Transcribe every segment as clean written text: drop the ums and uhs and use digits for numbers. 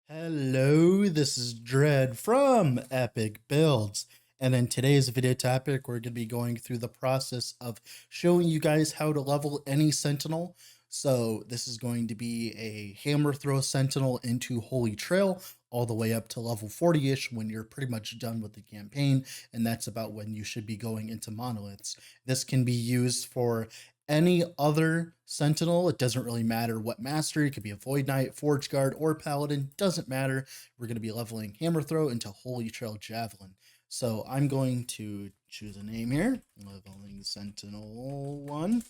Hello, this is Dread from Epic Builds. And in today's video topic, we're going to be going through the process of showing you guys how to level any Sentinel. So this is going to be a hammer throw Sentinel into Holy Trail all the way up to level 40-ish when you're pretty much done with the campaign. And that's about when you should be going into monoliths. This can be used for any other Sentinel. It doesn't really matter what master. It could be a Void Knight, Forge Guard, or Paladin. Doesn't matter. We're going to be leveling Hammer Throw into Holy Trail Javelin. So I'm going to choose a name here. Leveling Sentinel 1.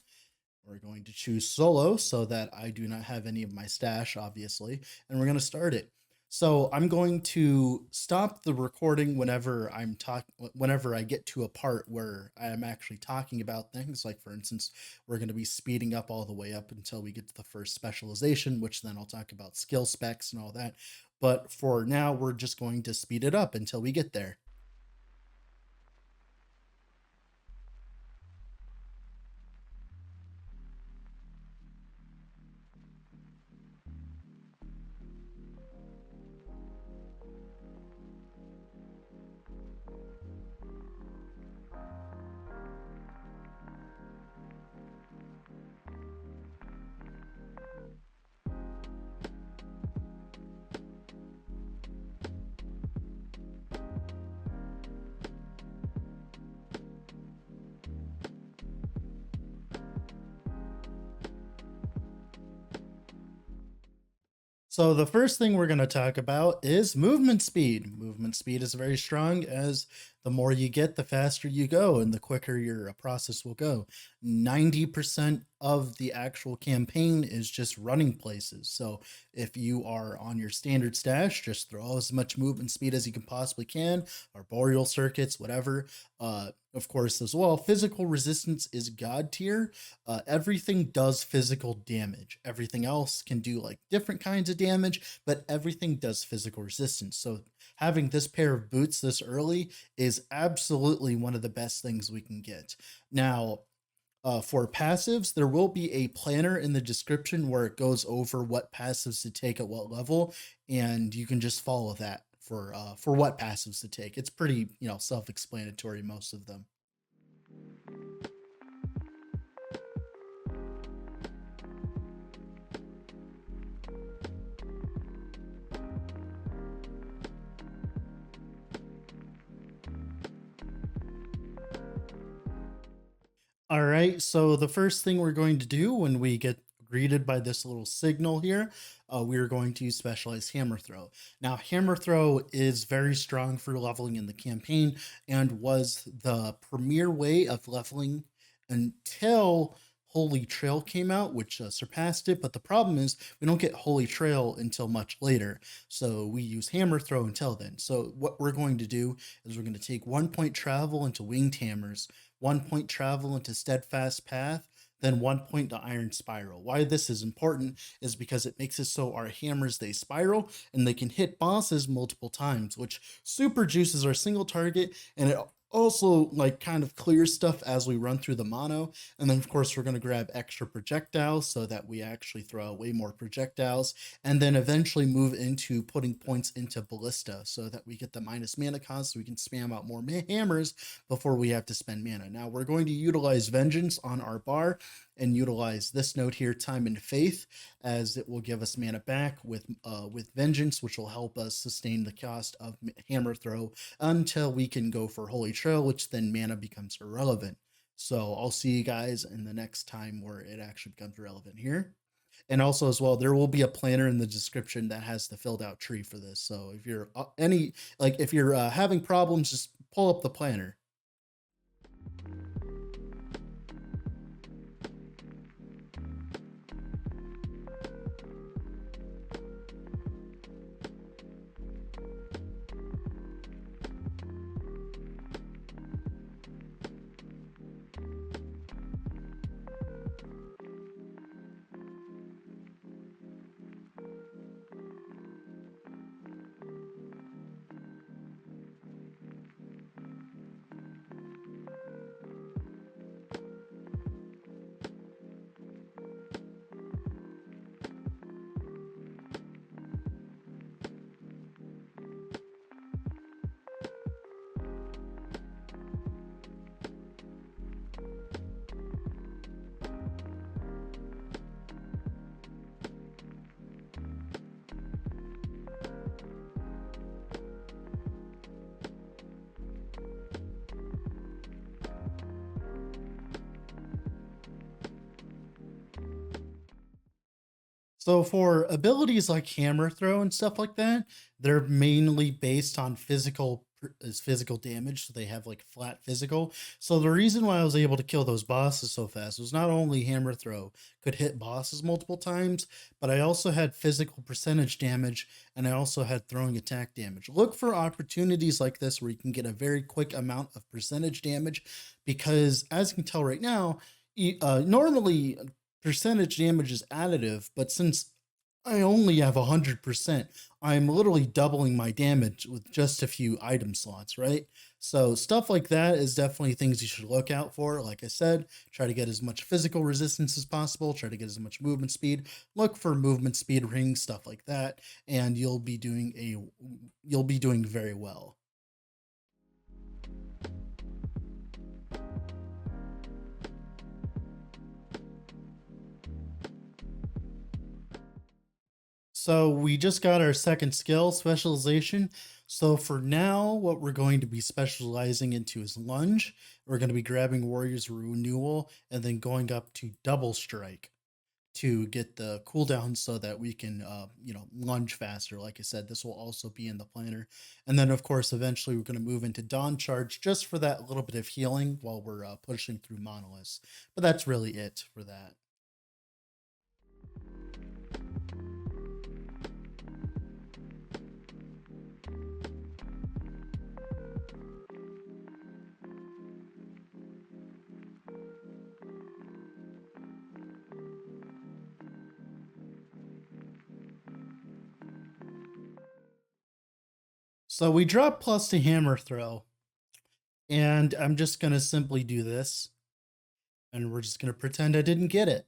We're going to choose solo so that I do not have any of my stash, obviously. And we're going to start it. So I'm going to stop the recording whenever I get to a part where I am actually talking about things. Like for instance, we're going to be speeding up all the way up until we get to the first specialization, which then I'll talk about skill specs and all that. But for now, we're just going to speed it up until we get there. So the first thing we're going to talk about is movement speed. Movement speed is very strong, as the more you get, the faster you go and the quicker your process will go. 90% of the actual campaign is just running places. So if you are on your standard stash, just throw as much movement speed as you can possibly can, arboreal circuits, whatever. Of course, as well, physical resistance is god tier. Everything does physical damage. Everything else can do like different kinds of damage, but everything does physical resistance. So having this pair of boots this early is absolutely one of the best things we can get. Now, for passives, there will be a planner in the description where it goes over what passives to take at what level, and you can just follow that for what passives to take. It's pretty, self-explanatory, most of them. All right, so the first thing we're going to do when we get greeted by this little signal here, we are going to use specialized hammer throw. Now, hammer throw is very strong for leveling in the campaign and was the premier way of leveling until Holy Trail came out, which surpassed it. But the problem is we don't get Holy Trail until much later. So we use hammer throw until then. So what we're going to do is we're going to take 1 point travel into winged hammers, 1 point travel into steadfast path, then 1 point to iron spiral. Why this is important is because it makes it so our hammers, they spiral and they can hit bosses multiple times, which super juices our single target, and it also like kind of clears stuff as we run through the mono. And then of course we're going to grab extra projectiles so that we actually throw way more projectiles, and then eventually move into putting points into ballista so that we get the minus mana cost so we can spam out more hammers before we have to spend mana. Now we're going to utilize vengeance on our bar and utilize this note here, time and faith, as it will give us mana back with vengeance, which will help us sustain the cost of hammer throw until we can go for holy trail, which then mana becomes irrelevant. So I'll see you guys in the next time where it actually becomes relevant here. And also as well, there will be a planner in the description that has the filled out tree for this. So if you're if you're having problems, just pull up the planner. So for abilities like hammer throw and stuff like that, they're mainly based on physical damage. So they have like flat physical. So the reason why I was able to kill those bosses so fast was not only hammer throw could hit bosses multiple times, but I also had physical percentage damage and I also had throwing attack damage. Look for opportunities like this where you can get a very quick amount of percentage damage because as you can tell right now, normally percentage damage is additive, but since I only have 100%, I'm literally doubling my damage with just a few item slots, right? So stuff like that is definitely things you should look out for. Like I said, try to get as much physical resistance as possible, try to get as much movement speed, look for movement speed rings, stuff like that, and you'll be doing very well. So we just got our second skill, specialization. So for now, what we're going to be specializing into is lunge. We're going to be grabbing Warrior's Renewal and then going up to double strike to get the cooldown so that we can, lunge faster. Like I said, this will also be in the planner. And then, of course, eventually we're going to move into Dawn Charge just for that little bit of healing while we're pushing through monoliths. But that's really it for that. So we drop plus to hammer throw, and I'm just going to simply do this, and we're just going to pretend I didn't get it.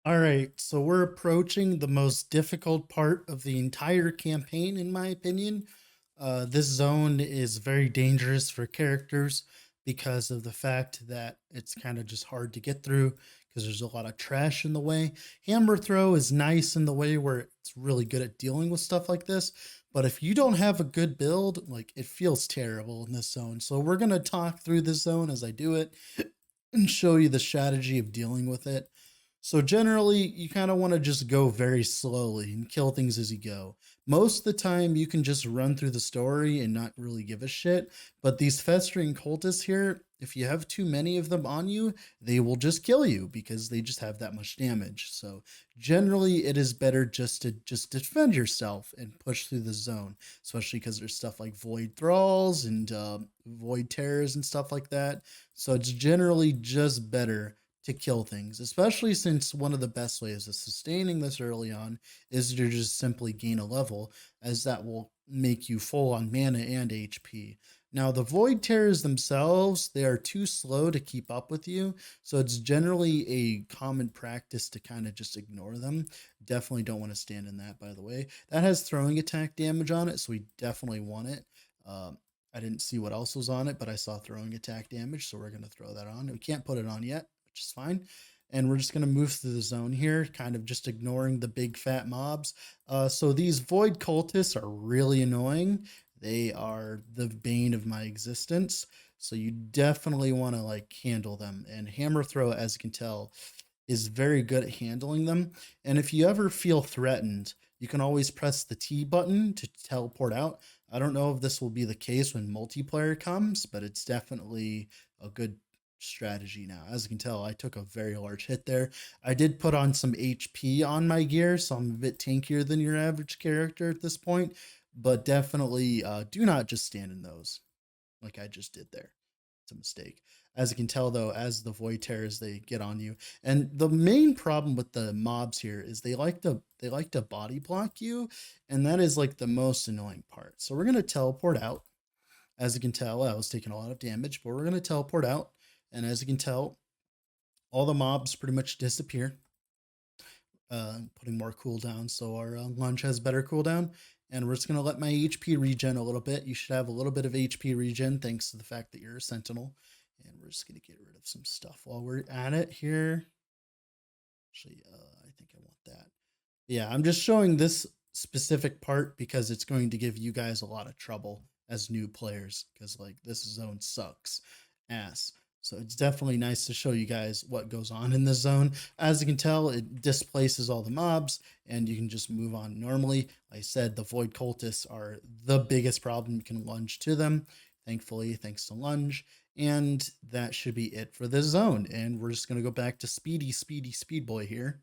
All right, so we're approaching the most difficult part of the entire campaign, in my opinion. This zone is very dangerous for characters because of the fact that it's kind of just hard to get through because there's a lot of trash in the way. Hammer throw is nice in the way where it's really good at dealing with stuff like this, but if you don't have a good build, like it feels terrible in this zone. So we're gonna talk through this zone as I do it and show you the strategy of dealing with it. So generally, you kind of want to just go very slowly and kill things as you go. Most of the time, you can just run through the story and not really give a shit. But these festering cultists here, if you have too many of them on you, they will just kill you because they just have that much damage. So generally, it is better just to just defend yourself and push through the zone, especially because there's stuff like void thralls and void terrors and stuff like that. So it's generally just better to kill things, especially since one of the best ways of sustaining this early on is to just simply gain a level, as that will make you full on mana and HP. Now, the void terrors themselves, they are too slow to keep up with you. So it's generally a common practice to kind of just ignore them. Definitely don't want to stand in that, by the way. That has throwing attack damage on it, so we definitely want it. Um, I didn't see what else was on it, but I saw throwing attack damage, so we're going to throw that on. We can't put it on yet, which is fine. And we're just going to move through the zone here, kind of just ignoring the big fat mobs. So these void cultists are really annoying. They are the bane of my existence. So you definitely want to like handle them. And hammer throw, as you can tell, is very good at handling them. And if you ever feel threatened, you can always press the T button to teleport out. I don't know if this will be the case when multiplayer comes, but it's definitely a good strategy now. As you can tell, I took a very large hit there. I did put on some HP on my gear, so I'm a bit tankier than your average character at this point, but definitely do not just stand in those like I just did there. It's a mistake. As you can tell, though, as the void terrors they get on you, and the main problem with the mobs here is they like to body block you, and that is like the most annoying part. So we're gonna teleport out. As you can tell, I was taking a lot of damage, but we're gonna teleport out, and as you can tell, all the mobs pretty much disappear, putting more cooldown so our lunge has better cooldown. And we're just going to let my HP regen a little bit. You should have a little bit of HP regen thanks to the fact that you're a Sentinel. And we're just going to get rid of some stuff while we're at it here. Actually, I think I want that. Yeah, I'm just showing this specific part because it's going to give you guys a lot of trouble as new players because like this zone sucks ass. So it's definitely nice to show you guys what goes on in this zone. As you can tell, it displaces all the mobs and you can just move on normally. Like I said, the void cultists are the biggest problem. You can lunge to them, thankfully, thanks to lunge. And that should be it for this zone. And we're just going to go back to speed boy here.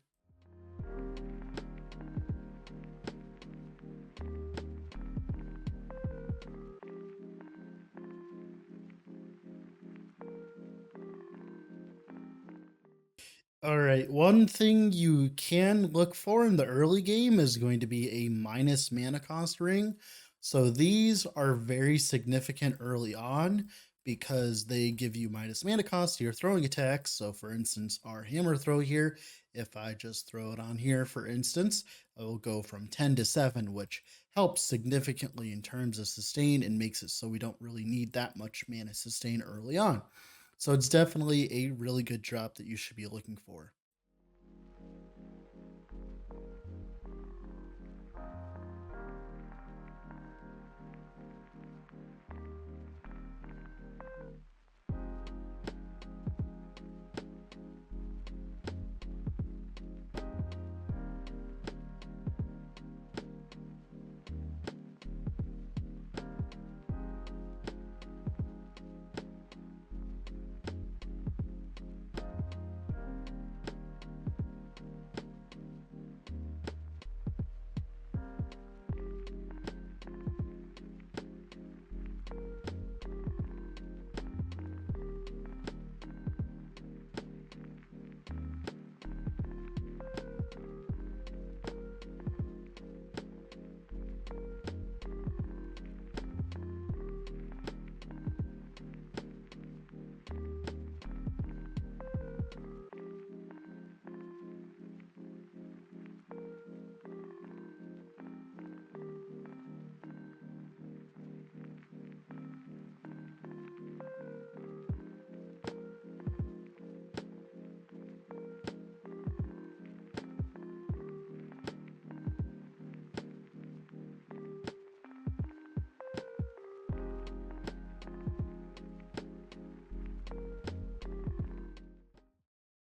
All right. One thing you can look for in the early game is going to be a minus mana cost ring. So these are very significant early on because they give you minus mana cost to your throwing attacks. So for instance, our hammer throw here, if I just throw it on here, for instance, I will go from 10 to 7, which helps significantly in terms of sustain and makes it so we don't really need that much mana sustain early on. So it's definitely a really good drop that you should be looking for.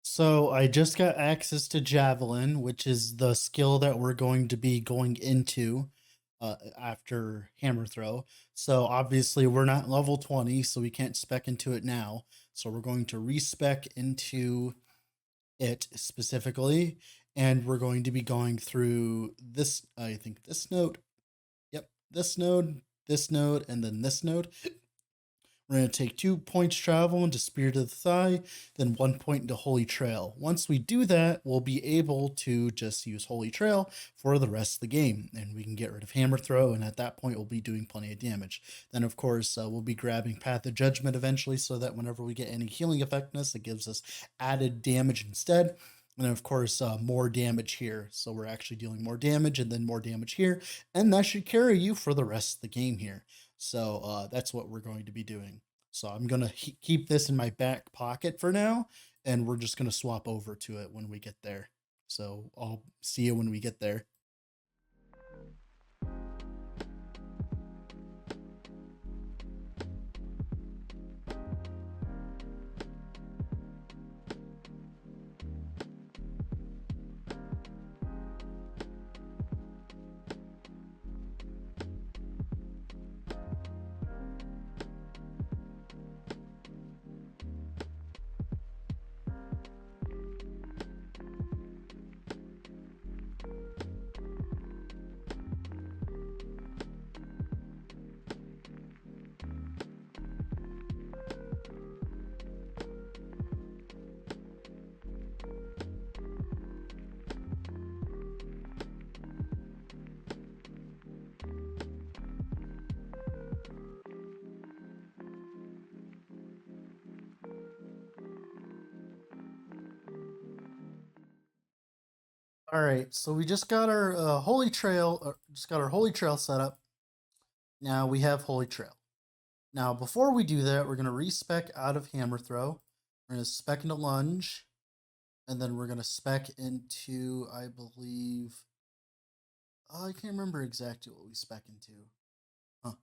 So I just got access to Javelin, which is the skill that we're going to be going into after hammer throw. So obviously we're not level 20, so we can't spec into it now. So we're going to respec into it specifically, and we're going to be going through this, I think this node. Yep, this node, and then this node. We're going to take 2 points travel into Spirit of the Thigh, then 1 point into Holy Trail. Once we do that, we'll be able to just use Holy Trail for the rest of the game, and we can get rid of Hammer Throw, and at that point, we'll be doing plenty of damage. Then, of course, we'll be grabbing Path of Judgment eventually, so that whenever we get any healing effectiveness, it gives us added damage instead. And then, of course, more damage here. So we're actually dealing more damage and then more damage here. And that should carry you for the rest of the game here. So that's what we're going to be doing. So I'm going to keep this in my back pocket for now. And we're just going to swap over to it when we get there. So I'll see you when we get there. All right, so we just got our holy trail, holy trail set up. Now we have holy trail. Now before we do that, we're gonna respec out of hammer throw. We're gonna spec into lunge, and then we're gonna spec into, I believe, I can't remember exactly what we spec into. Huh.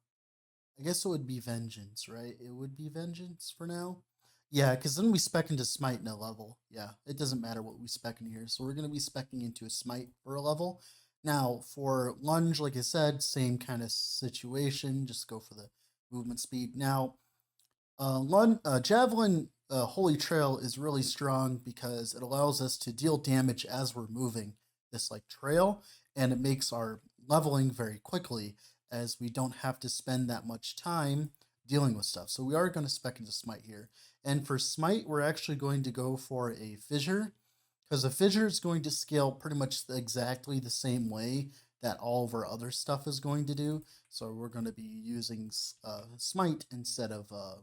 I guess it would be vengeance, right? It would be vengeance for now. Yeah, because then we spec into smite in a level. Yeah, it doesn't matter what we spec in here. So we're going to be specking into a smite for a level. Now, for lunge, like I said, same kind of situation. Just go for the movement speed. Now, Javelin Holy Trail is really strong because it allows us to deal damage as we're moving this like trail, and it makes our leveling very quickly as we don't have to spend that much time dealing with stuff. So we are going to spec into Smite here. And for Smite, we're actually going to go for a Fissure because a Fissure is going to scale pretty much exactly the same way that all of our other stuff is going to do. So we're going to be using Smite instead of that.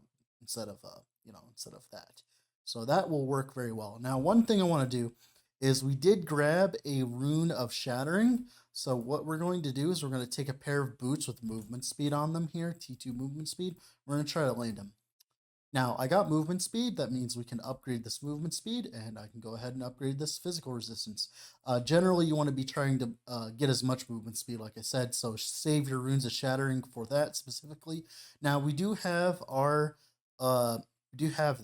So that will work very well. Now, one thing I want to do is we did grab a rune of shattering. So what we're going to do is we're going to take a pair of boots with movement speed on them here, T2 movement speed. We're going to try to land them. Now, I got movement speed. That means we can upgrade this movement speed, and I can go ahead and upgrade this physical resistance. Generally, you want to be trying to get as much movement speed, like I said, so save your runes of shattering for that specifically. Now, we do have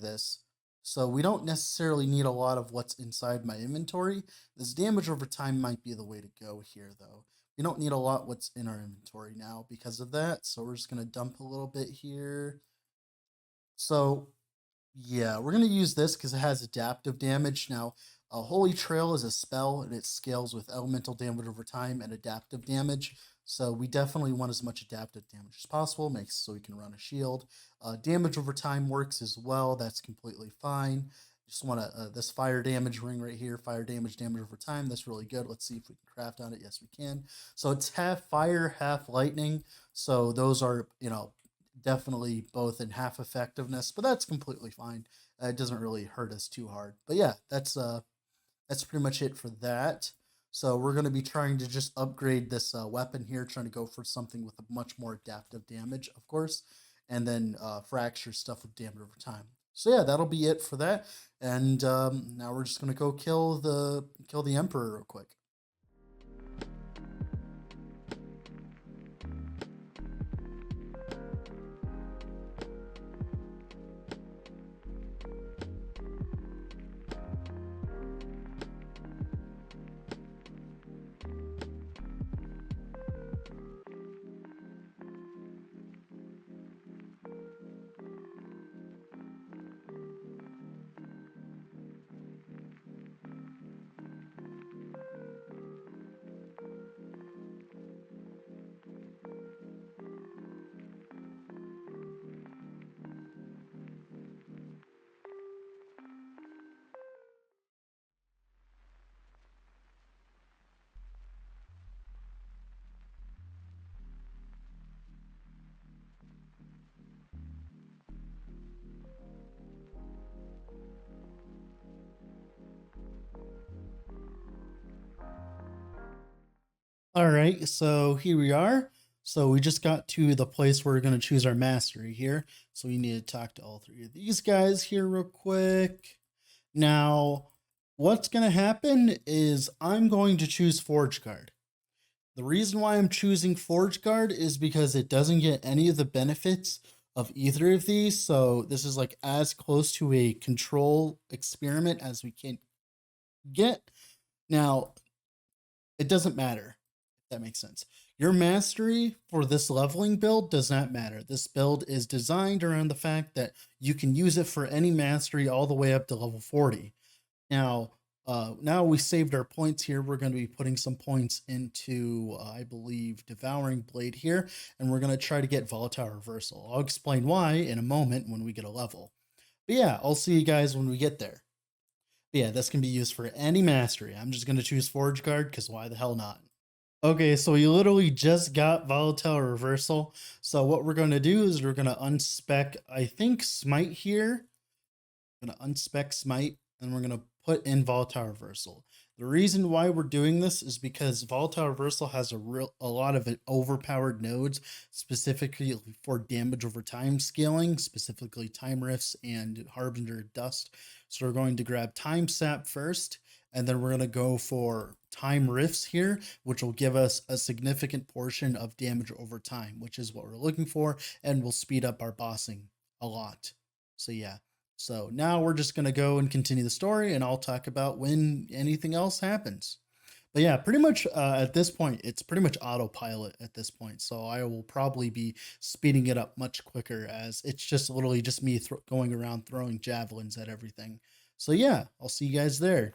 this, so we don't necessarily need a lot of what's inside my inventory. This damage over time might be the way to go here, though. We don't need a lot what's in our inventory now because of that, so we're just going to dump a little bit here. So yeah, we're going to use this because it has adaptive damage. Now, Holy Trail is a spell and it scales with elemental damage over time and adaptive damage. So we definitely want as much adaptive damage as possible, makes so we can run a shield. Damage over time works as well. That's completely fine. Just want to this fire damage ring right here, fire damage over time. That's really good. Let's see if we can craft on it. Yes, we can. So it's half fire, half lightning. So those are, definitely both in half effectiveness, but that's completely fine. It doesn't really hurt us too hard. But yeah, that's pretty much it for that. So we're going to be trying to just upgrade this weapon here, trying to go for something with a much more adaptive damage, of course, and then fracture stuff with damage over time. So yeah, that'll be it for that. And now we're just going to go kill the Emperor real quick. All right, so here we are. So we just got to the place where we're going to choose our mastery here. So we need to talk to all three of these guys here real quick. Now, what's going to happen is I'm going to choose Forge Guard. The reason why I'm choosing Forge Guard is because it doesn't get any of the benefits of either of these. So this is like as close to a control experiment as we can get. Now, it doesn't matter. If that makes sense. Your mastery for this leveling build does not matter. This build is designed around the fact that you can use it for any mastery all the way up to level 40. Now, now we saved our points here. We're going to be putting some points into, I believe, Devouring Blade here, and we're going to try to get Volatile Reversal. I'll explain why in a moment when we get a level. But yeah, I'll see you guys when we get there. But yeah, this can be used for any mastery. I'm just going to choose Forge Guard because why the hell not? Okay, so we literally just got Volatile Reversal. So what we're going to do is we're going to unspec, I think, Smite here. I'm going to unspec Smite, and we're going to put in Volatile Reversal. The reason why we're doing this is because Volatile Reversal has a lot of overpowered nodes, specifically for damage over time scaling, specifically Time Rifts and Harbinger Dust. So we're going to grab Time Sap first, and then we're going to go for Time Rifts here, which will give us a significant portion of damage over time, which is what we're looking for, and will speed up our bossing a lot. So yeah. So now we're just going to go and continue the story, and I'll talk about when anything else happens. But yeah, pretty much at this point, it's pretty much autopilot at this point. So I will probably be speeding it up much quicker as it's just literally just me going around throwing javelins at everything. So yeah, I'll see you guys there.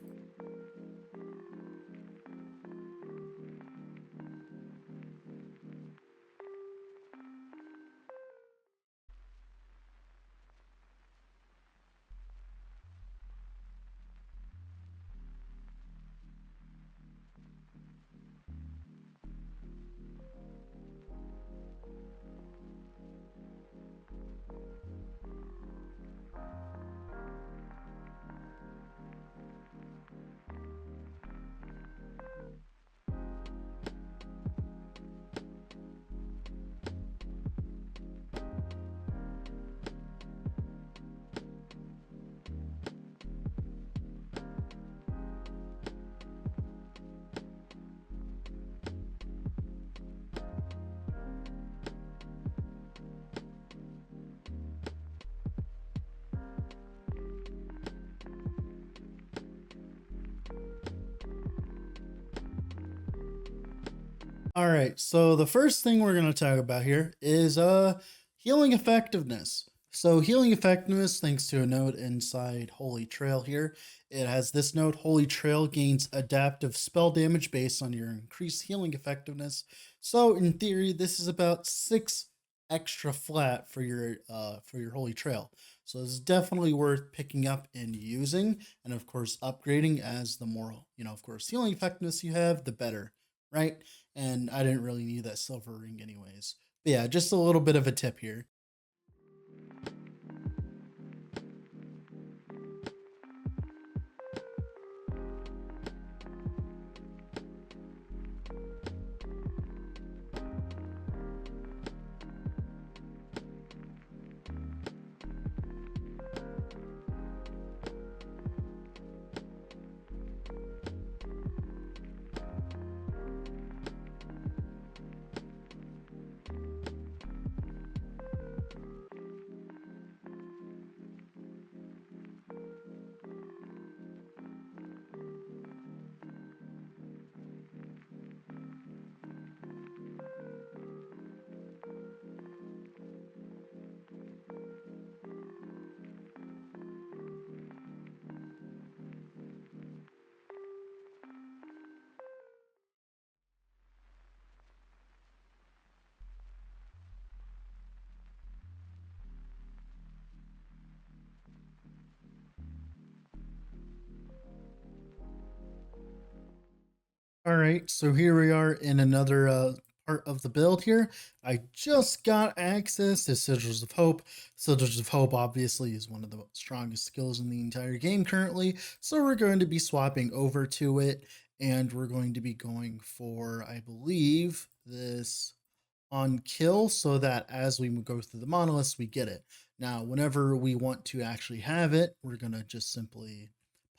All right, so the first thing we're going to talk about here is healing effectiveness. So healing effectiveness, thanks to a node inside Holy Trail here, it has this node: Holy Trail gains adaptive spell damage based on your increased healing effectiveness. So in theory, this is about 6 extra flat for your Holy Trail. So it's definitely worth picking up and using, and of course upgrading as the more, of course, healing effectiveness you have, the better, right? And I didn't really need that silver ring anyways. But yeah, just a little bit of a tip here. All right, so here we are in another part of the build here. I just got access to Sigils of Hope. Sigils of Hope obviously is one of the strongest skills in the entire game currently, so we're going to be swapping over to it, and we're going to be going for, I believe, this on kill, so that as we go through the monoliths, we get it. Now, whenever we want to actually have it, we're going to just simply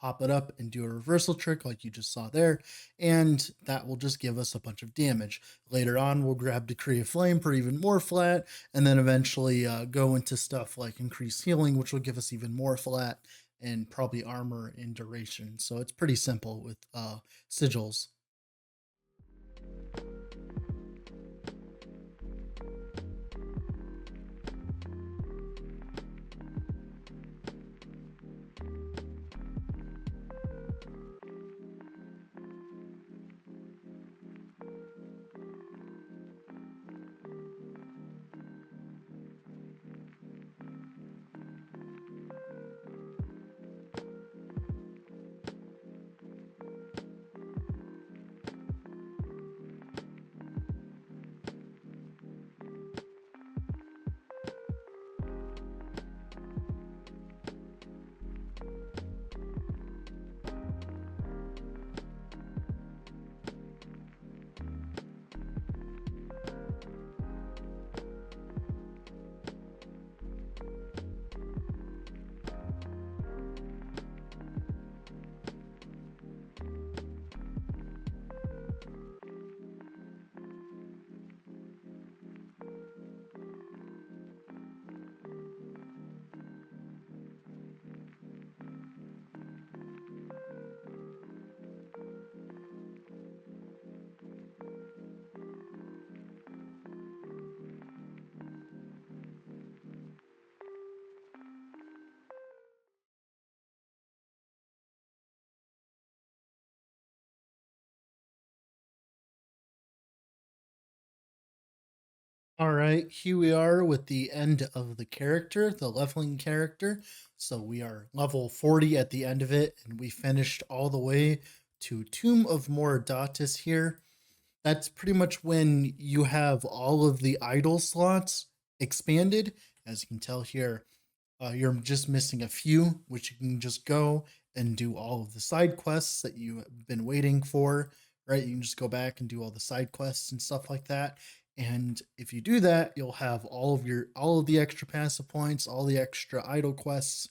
pop it up and do a reversal trick like you just saw there, and that will just give us a bunch of damage. Later on, we'll grab Decree of Flame for even more flat, and then eventually go into stuff like increased healing, which will give us even more flat, and probably armor and duration. So it's pretty simple with sigils. All right, here we are with the end of the character, the leveling character. So we are level 40 at the end of it, and we finished all the way to Tomb of Morodatus here. That's pretty much when you have all of the idol slots expanded. As you can tell here, you're just missing a few, which you can just go and do all of the side quests that you've been waiting for, right? You can just go back and do all the side quests and stuff like that. And if you do that, you'll have all of the extra passive points, all the extra idle quests.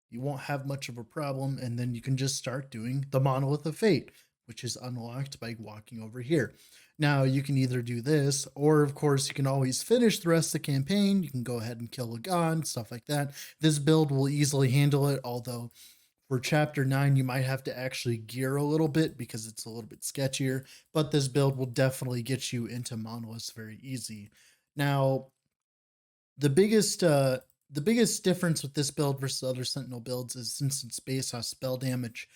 You won't have much of a problem, and then you can just start doing the Monolith of Fate, which is unlocked by walking over here. Now, you can either do this, or of course, you can always finish the rest of the campaign. You can go ahead and kill Lagan, stuff like that. This build will easily handle it, although for chapter 9 you might have to actually gear a little bit because it's a little bit sketchier, but this build will definitely get you into monoliths very easy. Now, the biggest difference with this build versus other Sentinel builds is, since it's based on spell damage,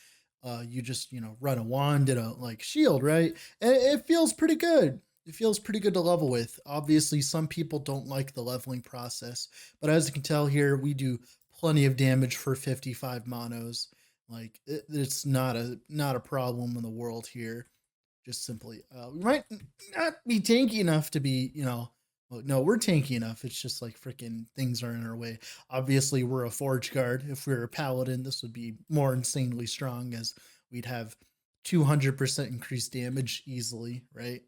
you just run a wand and a like shield, right? And it feels pretty good. It feels pretty good to level with. Obviously, some people don't like the leveling process, but as you can tell here, we do plenty of damage for 55 monos. Like it's not a problem in the world here. Just simply, we might not be tanky enough to be, well, no, we're tanky enough. It's just like freaking things are in our way. Obviously, we're a Forge Guard. If we were a Paladin, this would be more insanely strong, as we'd have 200% increased damage easily, right?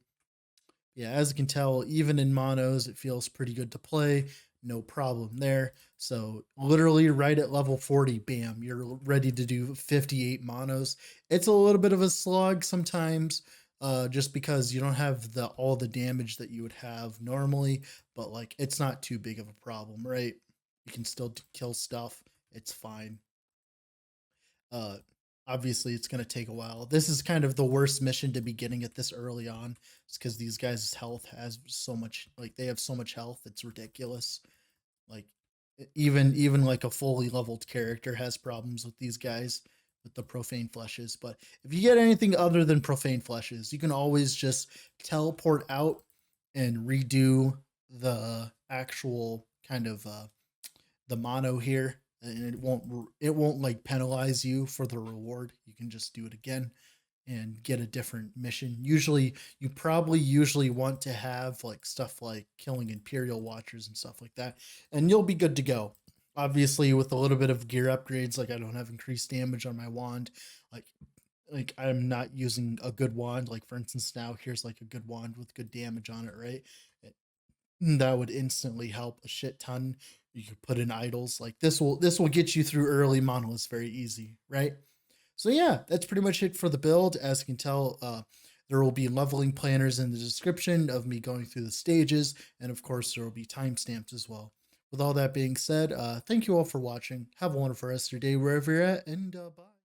Yeah, as you can tell, even in monos, it feels pretty good to play. No problem there. So literally right at level 40, bam, you're ready to do 58 monos. It's a little bit of a slog sometimes, just because you don't have the all the damage that you would have normally, but like it's not too big of a problem, right? You can still kill stuff. It's fine. Uh, Obviously, it's going to take a while. This is kind of the worst mission to be getting it this early on. It's because these guys' health has so much, like they have so much health. It's ridiculous. Like even like a fully leveled character has problems with these guys with the profane fleshes. But if you get anything other than profane fleshes, you can always just teleport out and redo the actual kind of the mono here, and it won't like penalize you for the reward. You can just do it again, and get a different mission. Usually, you probably usually want to have like stuff like killing Imperial Watchers and stuff like that, and you'll be good to go. Obviously, with a little bit of gear upgrades, like I don't have increased damage on my wand, like I'm not using a good wand. Like for instance, now here's like a good wand with good damage on it, right? That would instantly help a shit ton. You could put in idols. Like this will get you through early monoliths very easy, right? So yeah, that's pretty much it for the build. As you can tell, there will be leveling planners in the description of me going through the stages, and of course there will be timestamps as well. With all that being said, thank you all for watching. Have a wonderful rest of your day wherever you're at, and bye.